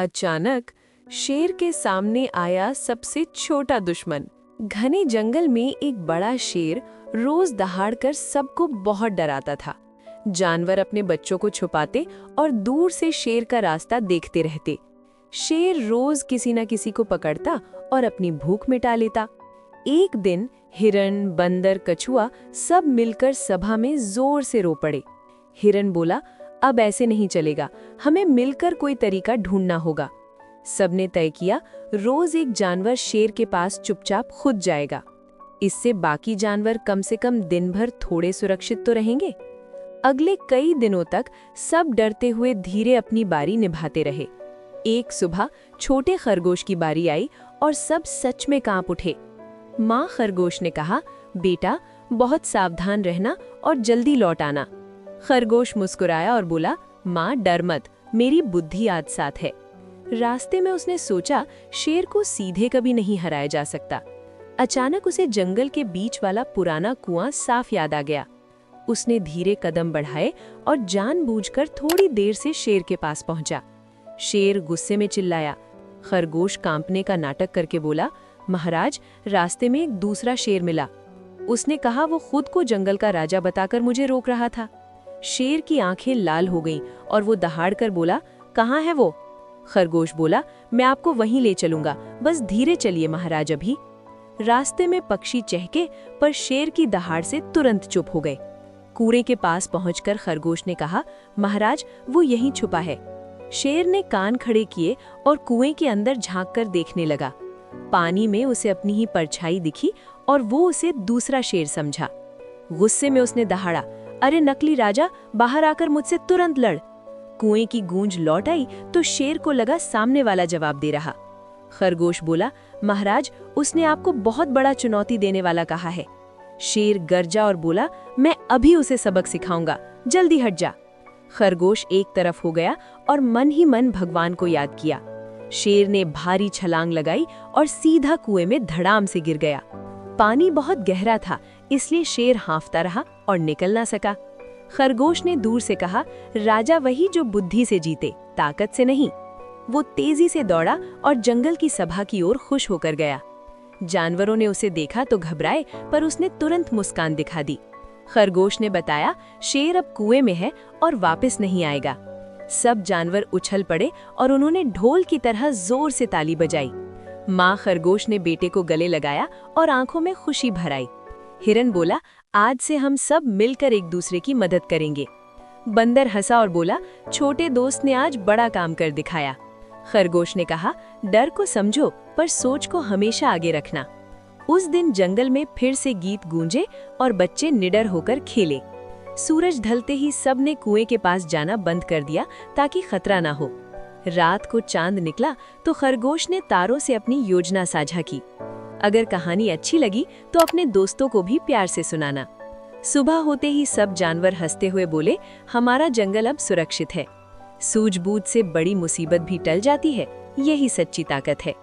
अचानक शेर के सामने आया सबसे छोटा दुश्मन। घने जंगल में एक बड़ा शेर रोज दहाड़कर सबको बहुत डराता था। जानवर अपने बच्चों को छुपाते और दूर से शेर का रास्ता देखते रहते। शेर रोज किसी न किसी को पकड़ता और अपनी भूख मिटा लेता। एक दिन हिरन, बंदर, कछुआ सब मिलकर सभा में जोर से रो पड़े। हिरन बोला, अब ऐसे नहीं चलेगा, हमें मिलकर कोई तरीका ढूंढना होगा। सबने तय किया, रोज एक जानवर शेर के पास चुपचाप खुद जाएगा। इससे बाकी जानवर कम से कम दिन भर थोड़े सुरक्षित तो रहेंगे। अगले कई दिनों तक सब डरते हुए धीरे अपनी बारी निभाते रहे। एक सुबह छोटे खरगोश की बारी आई और सब सच में कांप उठे। माँ खरगोश ने कहा, बेटा बहुत सावधान रहना और जल्दी लौट आना। खरगोश मुस्कुराया और बोला, माँ डर मत, मेरी बुद्धि आज साथ है। रास्ते में उसने सोचा, शेर को सीधे कभी नहीं हराया जा सकता। अचानक उसे जंगल के बीच वाला पुराना कुआं साफ याद आ गया। उसने धीरे कदम बढ़ाए और जानबूझकर थोड़ी देर से शेर के पास पहुंचा। शेर गुस्से में चिल्लाया। खरगोश कांपने का नाटक करके बोला, महाराज रास्ते में एक दूसरा शेर मिला। उसने कहा वो खुद को जंगल का राजा बताकर मुझे रोक रहा था। शेर की आंखें लाल हो गईं और वो दहाड़कर बोला, कहाँ है वो? खरगोश बोला, मैं आपको वहीं ले चलूंगा, बस धीरे चलिए महाराज। अभी रास्ते में पक्षी चहके पर शेर की दहाड़ से तुरंत चुप हो गए। कुएं के पास पहुंचकर खरगोश ने कहा, महाराज वो यहीं छुपा है। शेर ने कान खड़े किए और कुएं के अंदर झांककर देखने लगा। पानी में उसे अपनी ही परछाई दिखी और वो उसे दूसरा शेर समझा। गुस्से में उसने दहाड़ा, अरे नकली राजा, बाहर आकर मुझसे तुरंत लड़। कुएं की गूंज लौट आई तो शेर को लगा सामने वाला जवाब दे रहा। खरगोश बोला, महाराज उसने आपको बहुत बड़ा चुनौती देने वाला कहा है। शेर गरजा और बोला, मैं अभी उसे सबक सिखाऊंगा, जल्दी हट जा। खरगोश एक तरफ हो गया और मन ही मन भगवान को याद किया। शेर ने भारी छलांग लगाई और सीधा कुएं में धड़ाम से गिर गया। पानी बहुत गहरा था, इसलिए शेर हांफता रहा और निकल ना सका। खरगोश ने दूर से कहा, राजा वही जो बुद्धि से जीते, ताकत से नहीं। वो तेजी से दौड़ा और जंगल की सभा की ओर खुश होकर गया। जानवरों ने उसे देखा तो घबराए, पर उसने तुरंत मुस्कान दिखा दी। खरगोश ने बताया, शेर अब कुएं में है और वापस नहीं आएगा। सब जानवर उछल पड़े और उन्होंने ढोल की तरह जोर से ताली बजाई। माँ खरगोश ने बेटे को गले लगाया और आंखों में खुशी भर आई। हिरन बोला, आज से हम सब मिलकर एक दूसरे की मदद करेंगे। बंदर हंसा और बोला, छोटे दोस्त ने आज बड़ा काम कर दिखाया। खरगोश ने कहा, डर को समझो पर सोच को हमेशा आगे रखना। उस दिन जंगल में फिर से गीत गूंजे और बच्चे निडर होकर खेले। सूरज ढलते ही सब ने कुएं के पास जाना बंद कर दिया ताकि खतरा ना हो। रात को चांद निकला तो खरगोश ने तारों से अपनी योजना साझा की। अगर कहानी अच्छी लगी तो अपने दोस्तों को भी प्यार से सुनाना। सुबह होते ही सब जानवर हंसते हुए बोले, हमारा जंगल अब सुरक्षित है। सूझबूझ से बड़ी मुसीबत भी टल जाती है, यही सच्ची ताकत है।